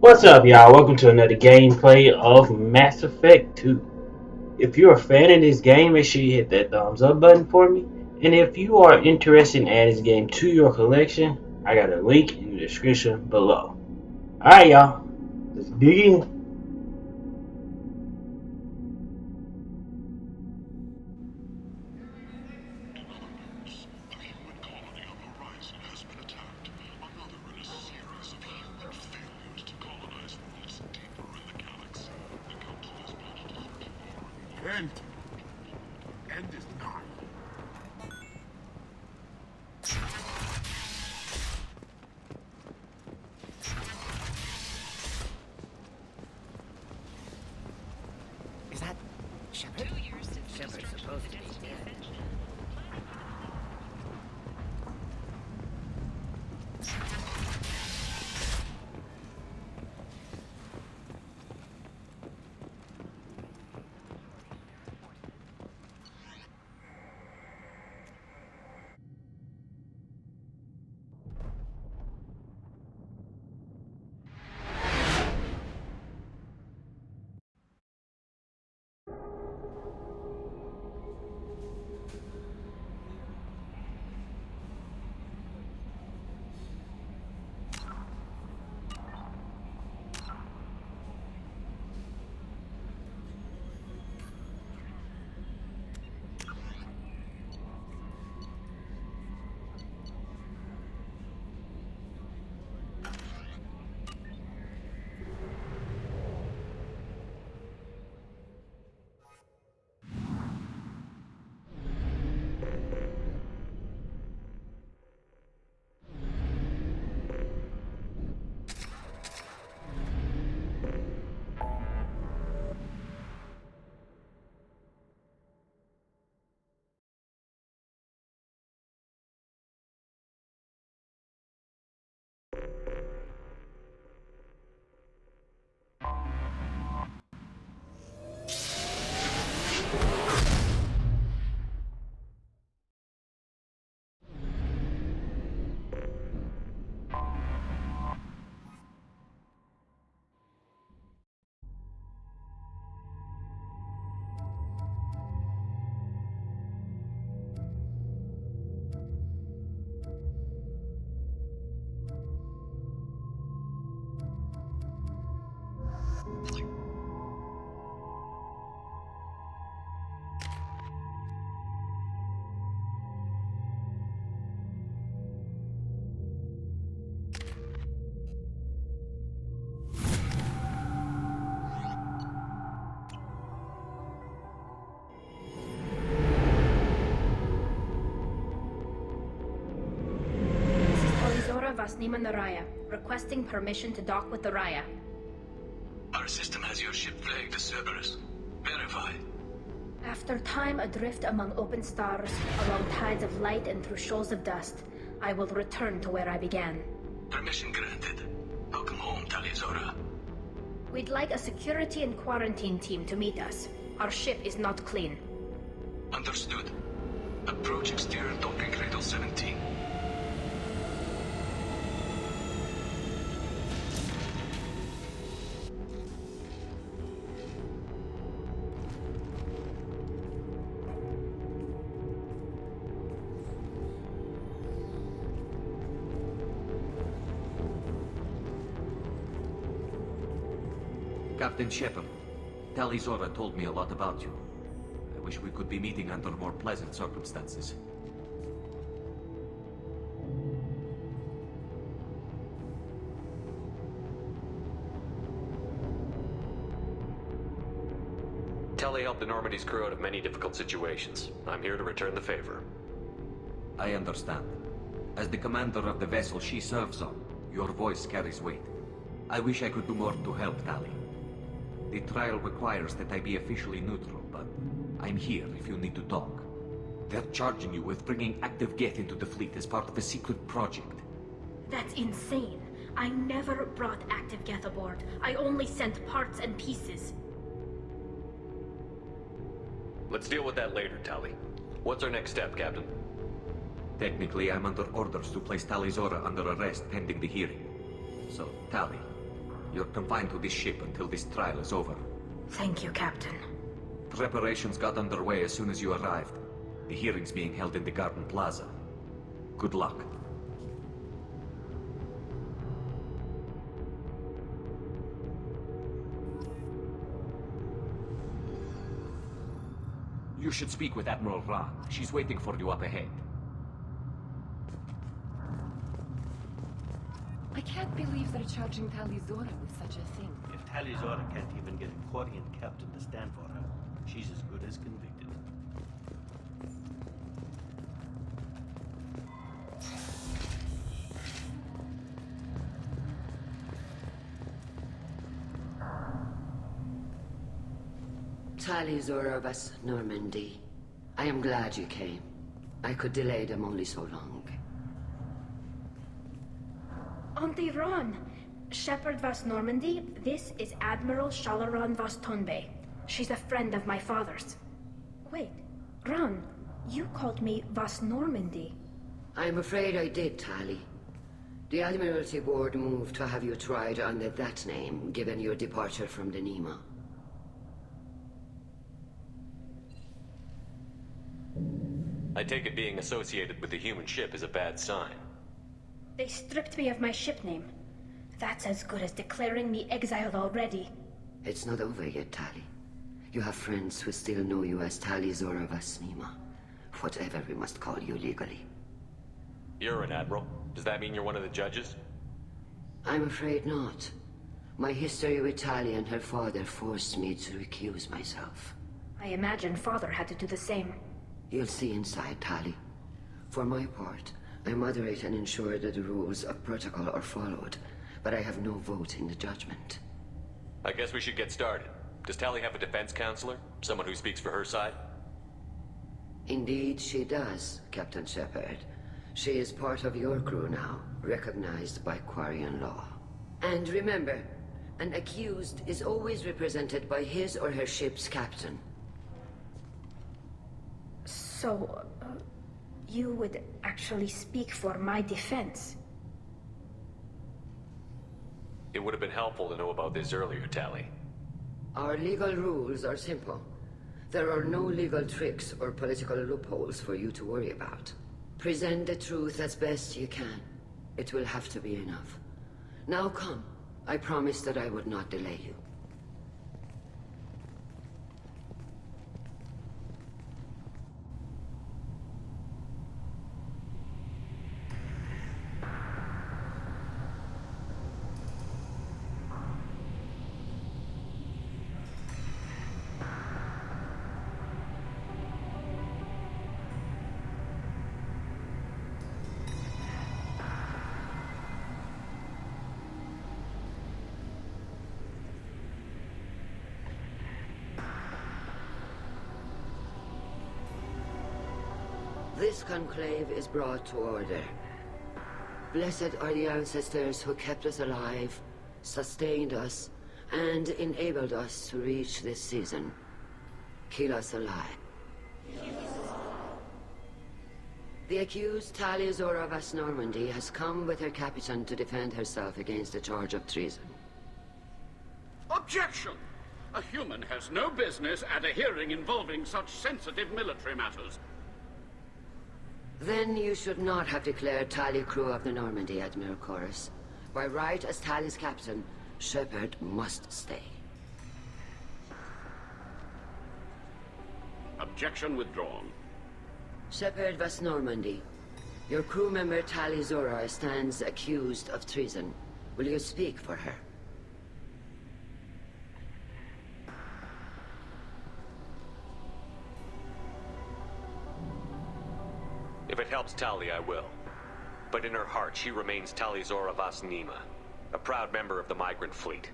What's up, y'all? Welcome to another gameplay of Mass Effect 2. If you're a fan of this game, make sure you hit that thumbs up button for me. And if you are interested in adding this game to your collection, I got a link in the description below. Alright, y'all. Let's dig in. End. End is nigh. Is that Shepard? Shepard's supposed to be dead. This is Talizora Vasnima Naraya, requesting permission to dock with the Raya. Our system has your ship flagged as Cerberus. Verify. After time adrift among open stars, along tides of light and through shoals of dust, I will return to where I began. Permission granted. Welcome home, Talizora. We'd like a security and quarantine team to meet us. Our ship is not clean. Understood. Approach exterior docking cradle 17. Captain Shepard, Talizora told me a lot about you. I wish we could be meeting under more pleasant circumstances. Telly helped the Normandy's crew out of many difficult situations. I'm here to return the favor. I understand. As the commander of the vessel she serves on, your voice carries weight. I wish I could do more to help Tali. The trial requires that I be officially neutral, but I'm here if you need to talk. They're charging you with bringing active Geth into the fleet as part of a secret project. That's insane. I never brought active Geth aboard. I only sent parts and pieces. Let's deal with that later, Tali. What's our next step, Captain? Technically, I'm under orders to place Talizora under arrest pending the hearing. So, Tali, You're confined to this ship until this trial is over. Thank you, Captain. Preparations got underway as soon as you arrived. The hearing's being held in the Garden Plaza. Good luck. You should speak with Admiral Ra. She's waiting for you up ahead. I can't believe they're charging Talizora with such a thing. If Talizora can't even get a Quarian captain to stand for her, she's as good as convicted. Talizora of us, Normandy. I am glad you came. I could delay them only so long. Auntie Ron, Shepherd Vas Normandy, this is Admiral Shalaran Vas Tonbe. She's a friend of my father's. Wait, Ron, you called me Vas Normandy. I'm afraid I did, Tali. The Admiralty Board moved to have you tried under that name, given your departure from the Nima. I take it being associated with the human ship is a bad sign. They stripped me of my ship name. That's as good as declaring me exiled already. It's not over yet, Tali. You have friends who still know you as Talizora Vas Nima. Whatever we must call you legally. You're an admiral. Does that mean you're one of the judges? I'm afraid not. My history with Tali and her father forced me to recuse myself. I imagine father had to do the same. You'll see inside, Tali. For my part, I moderate and ensure that the rules of protocol are followed, but I have no vote in the judgment. I guess we should get started. Does Tally have a defense counselor? Someone who speaks for her side? Indeed, she does, Captain Shepard. She is part of your crew now, recognized by Quarian law. And remember, an accused is always represented by his or her ship's captain. So, you would actually speak for my defense? It would have been helpful to know about this earlier, Tally. Our legal rules are simple. There are no legal tricks or political loopholes for you to worry about. Present the truth as best you can. It will have to be enough. Now come. I promised that I would not delay you. This conclave is brought to order. Blessed are the ancestors who kept us alive, sustained us, and enabled us to reach this season. Keep us alive. The accused Talizora Vas Normandy has come with her captain to defend herself against a charge of treason. Objection! A human has no business at a hearing involving such sensitive military matters. Then you should not have declared Tali crew of the Normandy, Admiral Chorus. By right as Tali's captain, Shepard must stay. Objection withdrawn. Shepard Vas Normandy, your crew member Talizora stands accused of treason. Will you speak for her? If it helps Tally, I will. But in her heart, she remains Talizora Vas Nima, a proud member of the migrant fleet.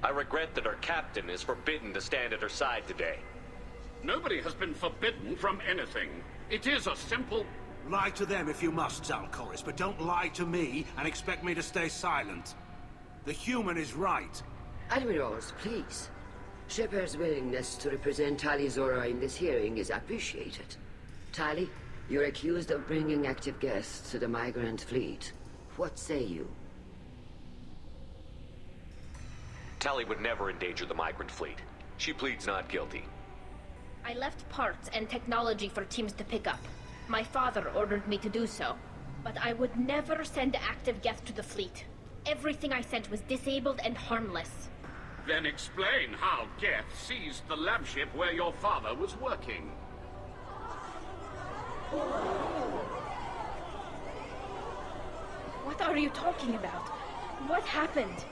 I regret that her captain is forbidden to stand at her side today. Nobody has been forbidden from anything. It is a simple... Lie to them if you must, Zalcoris, but don't lie to me and expect me to stay silent. The human is right. Admirals, please. Shepard's willingness to represent Talizora in this hearing is appreciated. Tali, you're accused of bringing active guests to the migrant fleet. What say you? Tali would never endanger the migrant fleet. She pleads not guilty. I left parts and technology for teams to pick up. My father ordered me to do so. But I would never send active Geth to the fleet. Everything I sent was disabled and harmless. Then explain how Geth seized the lab ship where your father was working. What are you talking about? What happened?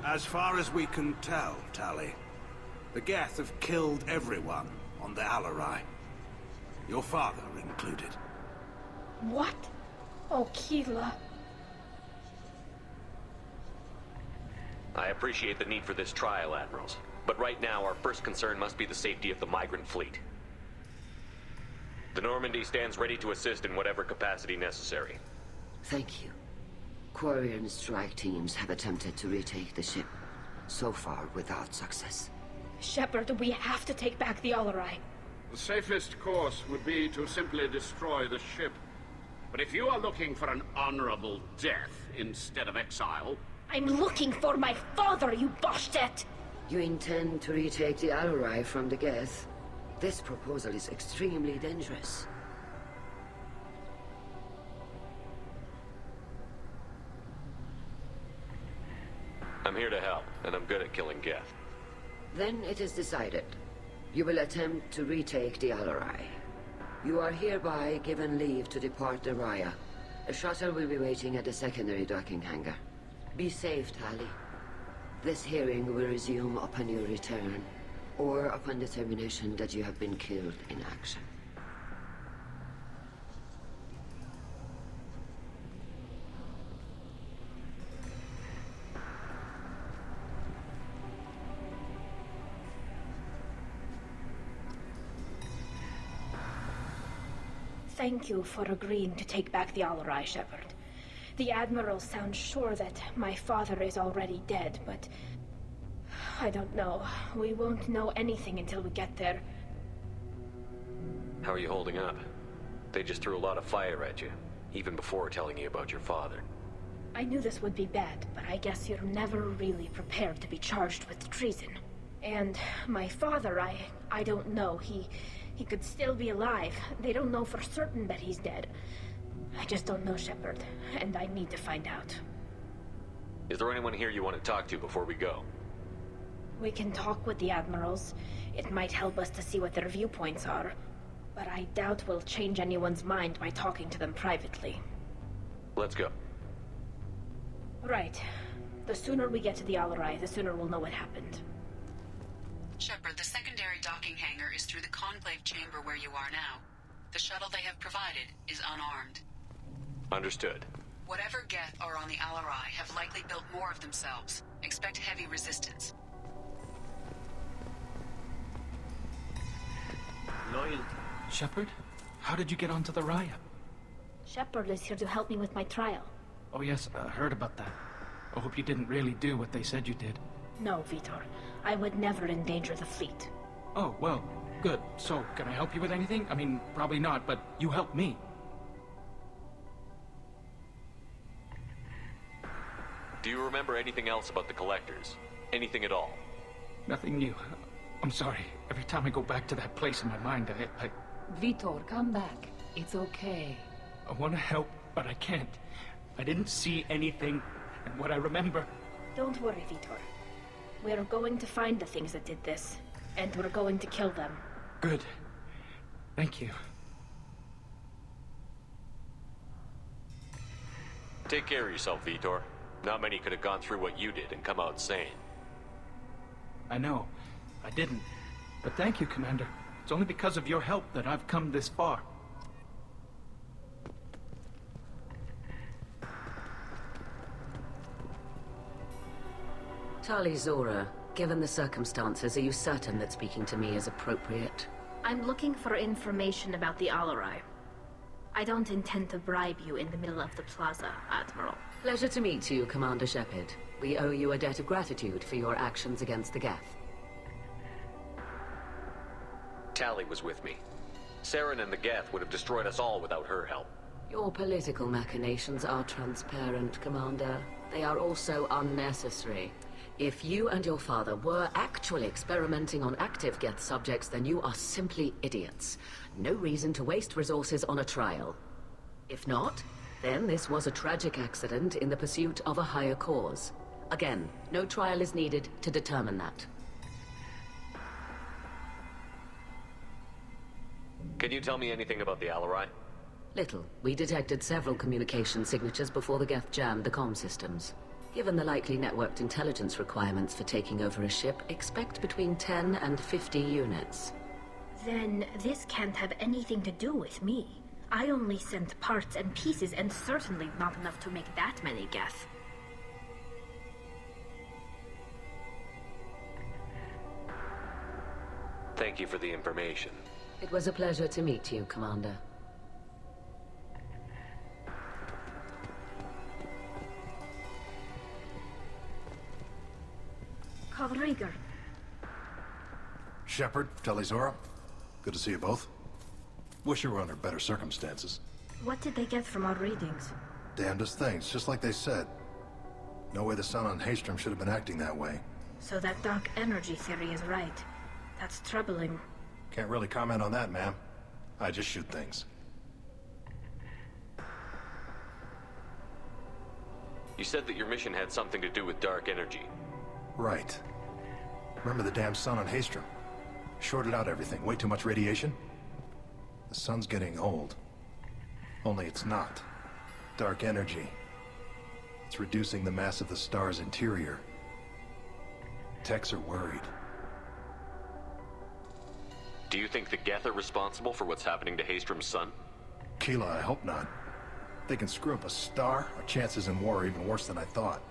As far as we can tell, Tali, the Geth have killed everyone on the Alarai. Your father included. What? Oh, Keela. I appreciate the need for this trial, Admirals. But right now, our first concern must be the safety of the migrant fleet. The Normandy stands ready to assist in whatever capacity necessary. Thank you. Quarry and strike teams have attempted to retake the ship, so far without success. Shepard, we have to take back the Alarai. The safest course would be to simply destroy the ship. But if you are looking for an honorable death instead of exile... I'm looking for my father, you bastet! You intend to retake the Alarai from the Geth? This proposal is extremely dangerous. I'm here to help, and I'm good at killing Geth. Then it is decided. You will attempt to retake the Alarai. You are hereby given leave to depart the Raya. A shuttle will be waiting at the secondary docking hangar. Be safe, Tali. This hearing will resume upon your return, or upon determination that you have been killed in action. Thank you for agreeing to take back the Alarai, Shepard. The Admiral sounds sure that my father is already dead, but... I don't know. We won't know anything until we get there. How are you holding up? They just threw a lot of fire at you, even before telling you about your father. I knew this would be bad, but I guess you're never really prepared to be charged with treason. And my father, I don't know. He could still be alive. They don't know for certain that he's dead. I just don't know, Shepard, and I need to find out. Is there anyone here you want to talk to before we go? We can talk with the Admirals. It might help us to see what their viewpoints are. But I doubt we'll change anyone's mind by talking to them privately. Let's go. Right. The sooner we get to the Alarai, the sooner we'll know what happened. Shepard, the secondary docking hangar is through the conclave chamber where you are now. The shuttle they have provided is unarmed. Understood. Whatever Geth are on the Alarai have likely built more of themselves. Expect heavy resistance. Loyalty. Shepard? How did you get onto the Raya? Shepard is here to help me with my trial. Oh yes, I heard about that. I hope you didn't really do what they said you did. No, Vitor. I would never endanger the fleet. Oh, well, good. So, can I help you with anything? I mean, probably not, but you helped me. Do you remember anything else about the Collectors? Anything at all? Nothing new. I'm sorry. Every time I go back to that place in my mind, I Vitor, come back. It's okay. want to help, but I can't. I didn't see anything, and what I remember... Don't worry, Vitor. We're going to find the things that did this, and we're going to kill them. Good. Thank you. Take care of yourself, Vitor. Not many could have gone through what you did and come out sane. I know. I didn't. But thank you, Commander. It's only because of your help that I've come this far. Tali Zora, given the circumstances, are you certain that speaking to me is appropriate? I'm looking for information about the Alarai. I don't intend to bribe you in the middle of the plaza, Admiral. Pleasure to meet you, Commander Shepard. We owe you a debt of gratitude for your actions against the Geth. Tali was with me. Saren and the Geth would have destroyed us all without her help. Your political machinations are transparent, Commander. They are also unnecessary. If you and your father were actually experimenting on active Geth subjects, then you are simply idiots. No reason to waste resources on a trial. If not, then this was a tragic accident in the pursuit of a higher cause. Again, no trial is needed to determine that. Can you tell me anything about the Alarai? Little. We detected several communication signatures before the Geth jammed the comm systems. Given the likely networked intelligence requirements for taking over a ship, expect between 10 and 50 units. Then this can't have anything to do with me. I only sent parts and pieces, and certainly not enough to make that many Geth. Thank you for the information. It was a pleasure to meet you, Commander. Rieger. Shepard, Telizora. Good to see you both. Wish you were under better circumstances. What did they get from our readings? Damnedest things, just like they said. No way the sun on Haestrom should have been acting that way. So that dark energy theory is right. That's troubling. Can't really comment on that, ma'am. I just shoot things. You said that your mission had something to do with dark energy. Right. Remember the damn sun on Haestrom? Shorted out everything. Way too much radiation? The sun's getting old. Only it's not. Dark energy. It's reducing the mass of the star's interior. Techs are worried. Do you think the Geth are responsible for what's happening to Haestrom's sun? Keela, I hope not. If they can screw up a star, our chances in war are even worse than I thought.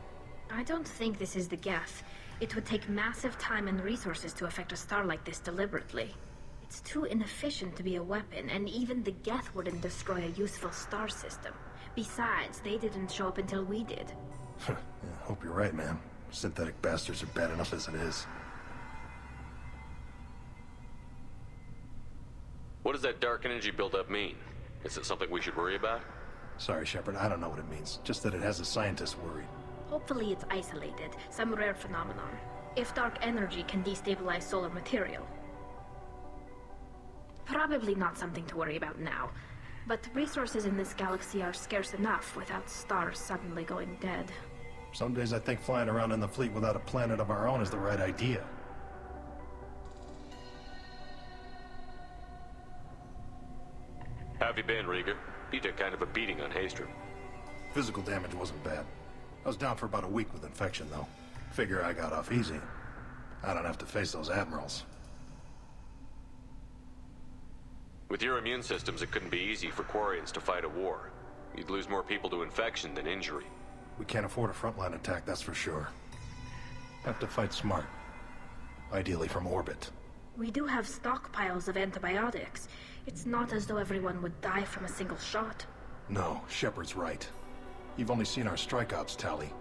I don't think this is the Geth. It would take massive time and resources to affect a star like this deliberately. It's too inefficient to be a weapon, and even the Geth wouldn't destroy a useful star system. Besides, they didn't show up until we did. Yeah, hope you're right, man. Synthetic bastards are bad enough as it is. What does that dark energy buildup mean? Is it something we should worry about? Sorry, Shepard, I don't know what it means. Just that it has the scientists worried. Hopefully it's isolated, some rare phenomenon. If dark energy can destabilize solar material. Probably not something to worry about now. But resources in this galaxy are scarce enough without stars suddenly going dead. Some days I think flying around in the fleet without a planet of our own is the right idea. How have you been, Rieger? You took kind of a beating on Haestrom. Physical damage wasn't bad. I was down for about a week with infection, though. Figure I got off easy. I don't have to face those admirals. With your immune systems, it couldn't be easy for Quarians to fight a war. You'd lose more people to infection than injury. We can't afford a frontline attack, that's for sure. Have to fight smart. Ideally from orbit. We do have stockpiles of antibiotics. It's not as though everyone would die from a single shot. No, Shepard's right. You've only seen our strike ops tally.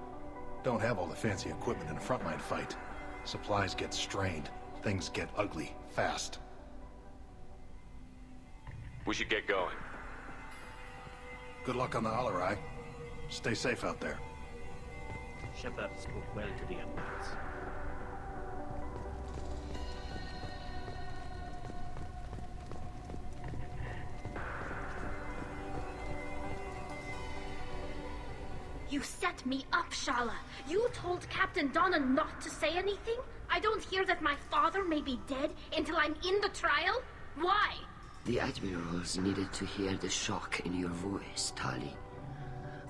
Don't have all the fancy equipment in a frontline fight. Supplies get strained. Things get ugly, fast. We should get going. Good luck on the Alarai. Stay safe out there. Shepard spoke well to the admirals. You set me up, Shala. You told Captain Donna not to say anything? I don't hear that my father may be dead until I'm in the trial? Why? The admirals needed to hear the shock in your voice, Tali.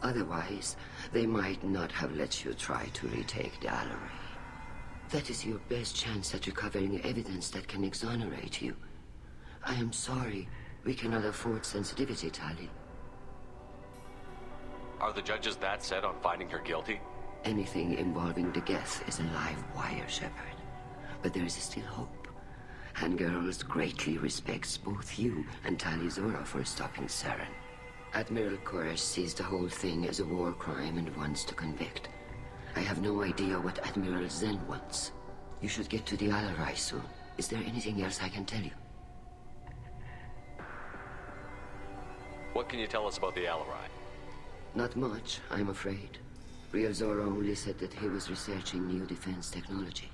Otherwise, they might not have let you try to retake the Alarai. That is your best chance at recovering evidence that can exonerate you. I am sorry. We cannot afford sensitivity, Tali. Are the judges that set on finding her guilty? Anything involving the Geth is a live wire, Shepard. But there is still hope. Hangirls greatly respects both you and Telizora for stopping Saren. Admiral Koresh sees the whole thing as a war crime and wants to convict. I have no idea what Admiral Zen wants. You should get to the Alarai soon. Is there anything else I can tell you? What can you tell us about the Alarai? Not much, I'm afraid. Real Zora only said that he was researching new defense technology.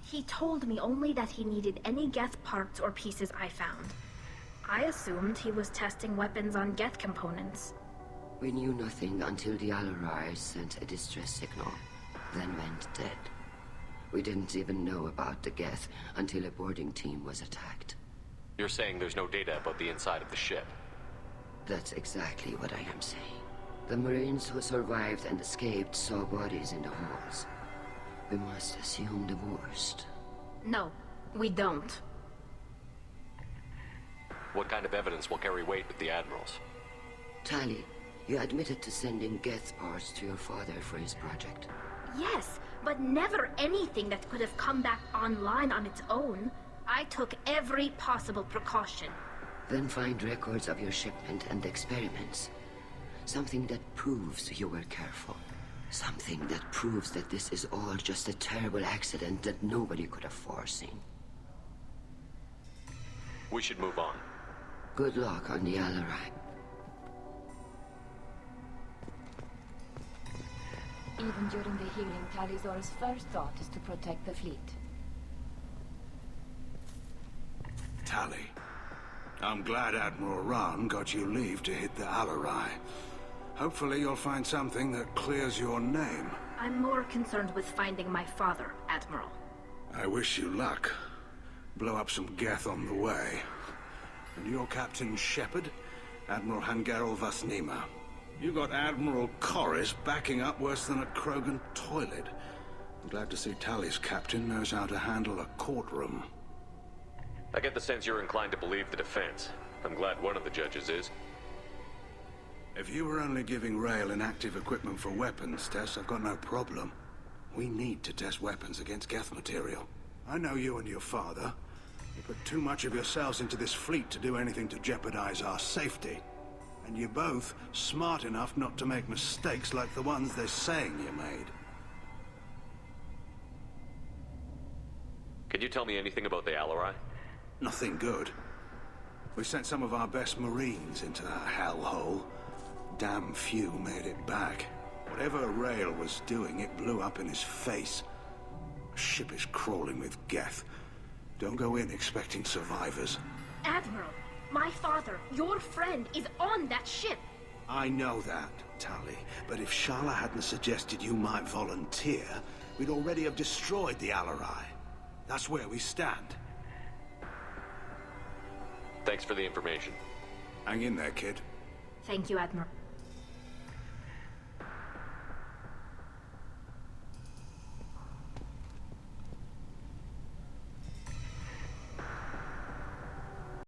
He told me only that he needed any Geth parts or pieces I found. I assumed he was testing weapons on Geth components. We knew nothing until the Alarai sent a distress signal, then went dead. We didn't even know about the Geth until a boarding team was attacked. You're saying there's no data about the inside of the ship? That's exactly what I am saying. The Marines who survived and escaped saw bodies in the halls. We must assume the worst. No, we don't. What kind of evidence will carry weight with the Admirals? Tali, you admitted to sending Geth parts to your father for his project. Yes, but never anything that could have come back online on its own. I took every possible precaution. Then find records of your shipment and experiments. Something that proves you were careful. Something that proves that this is all just a terrible accident that nobody could have foreseen. We should move on. Good luck on the Alarai. Even during the healing, Talizora's first thought is to protect the fleet. Tali, I'm glad Admiral Rahn got you leave to hit the Alarai. Hopefully you'll find something that clears your name. I'm more concerned with finding my father, Admiral. I wish you luck. Blow up some Geth on the way. And your Captain Shepard, Admiral Hangarel Vasnima. You got Admiral Corris backing up worse than a Krogan toilet. I'm glad to see Tali's captain knows how to handle a courtroom. I get the sense you're inclined to believe the defense. I'm glad one of the judges is. If you were only giving Rail inactive equipment for weapons tests, I've got no problem. We need to test weapons against Geth material. I know you and your father. You put too much of yourselves into this fleet to do anything to jeopardize our safety. And you're both smart enough not to make mistakes like the ones they're saying you made. Can you tell me anything about the Alarai? Nothing good. We sent some of our best Marines into that hellhole. Damn few made it back. Whatever Rail was doing, it blew up in his face. The ship is crawling with Geth. Don't go in expecting survivors. Admiral, my father, your friend, is on that ship. I know that, Tali. But if Shala hadn't suggested you might volunteer, we'd already have destroyed the Alarai. That's where we stand. Thanks for the information. Hang in there, kid. Thank you, Admiral.